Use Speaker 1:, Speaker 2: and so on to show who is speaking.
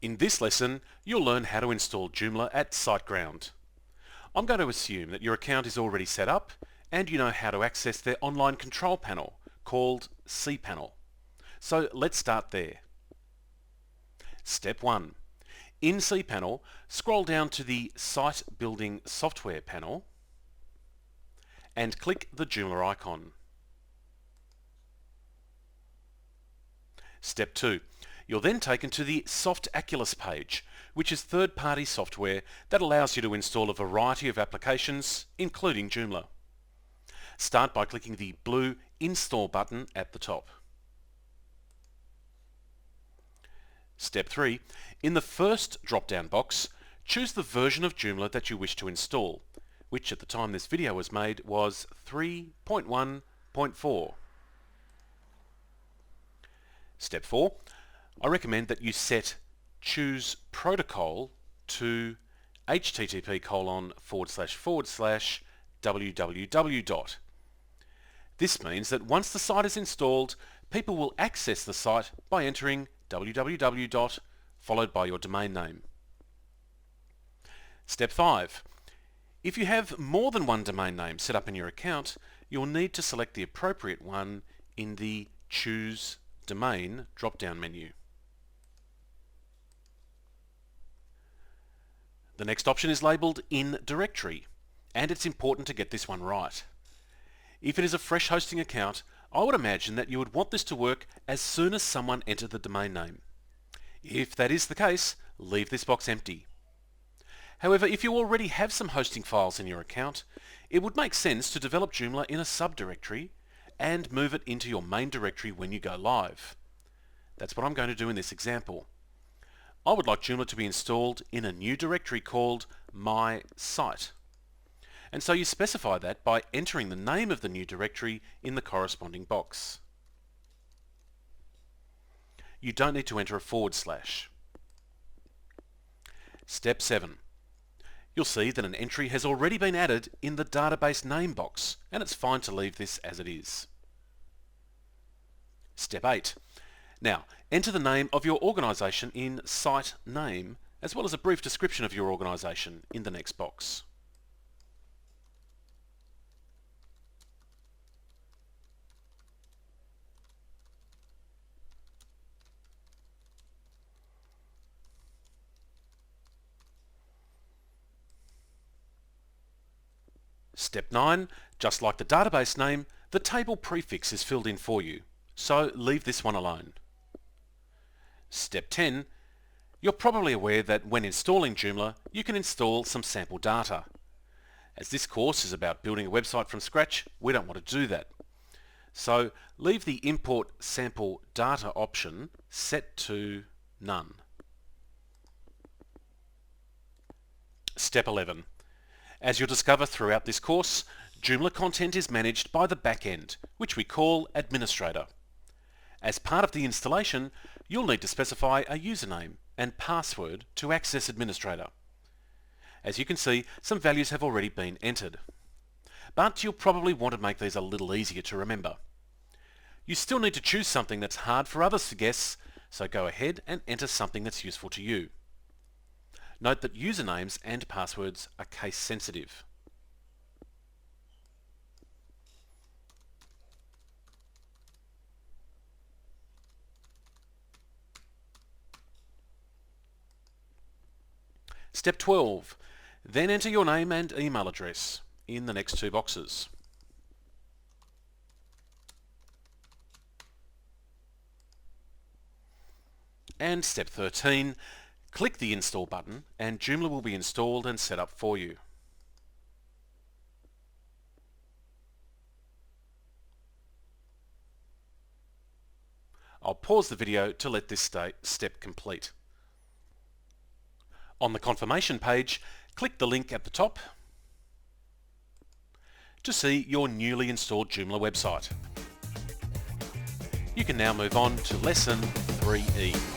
Speaker 1: In this lesson, you'll learn how to install Joomla at SiteGround. I'm going to assume that your account is already set up and you know how to access their online control panel called cPanel. So let's start there. Step 1. In cPanel, scroll down to the Site Building Software panel and click the Joomla icon. Step 2. You're then taken to the Soft Aculus page, which is third-party software that allows you to install a variety of applications, including Joomla. Start by clicking the blue Install button at the top. Step 3. In the first drop-down box, choose the version of Joomla that you wish to install, which at the time this video was made was 3.1.4. Step 4. I recommend that you set Choose Protocol to http://www. This means that once the site is installed, people will access the site by entering www. Followed by your domain name. Step 5. If you have more than one domain name set up in your account, you'll need to select the appropriate one in the Choose Domain drop-down menu. The next option is labelled In Directory, and it's important to get this one right. If it is a fresh hosting account, I would imagine that you would want this to work as soon as someone entered the domain name. If that is the case, leave this box empty. However, if you already have some hosting files in your account, it would make sense to develop Joomla in a subdirectory and move it into your main directory when you go live. That's what I'm going to do in this example. I would like Joomla to be installed in a new directory called My Site. And so you specify that by entering the name of the new directory in the corresponding box. You don't need to enter a /. Step 7. You'll see that an entry has already been added in the database name box, and it's fine to leave this as it is. Step 8. Now, enter the name of your organisation in Site Name, as well as a brief description of your organisation in the next box. Step 9. Just like the database name, the table prefix is filled in for you, so leave this one alone. Step 10. You're probably aware that when installing Joomla, you can install some sample data. As this course is about building a website from scratch, we don't want to do that. So leave the Import Sample Data option set to None. Step 11. As you'll discover throughout this course, Joomla content is managed by the backend, which we call Administrator. As part of the installation, you'll need to specify a username and password to access Administrator. As you can see, some values have already been entered. But you'll probably want to make these a little easier to remember. You still need to choose something that's hard for others to guess, so go ahead and enter something that's useful to you. Note that usernames and passwords are case sensitive. Step 12. Then enter your name and email address in the next two boxes. And step 13. Click the Install button and Joomla will be installed and set up for you. I'll pause the video to let this step complete. On the confirmation page, click the link at the top to see your newly installed Joomla website. You can now move on to Lesson 3E.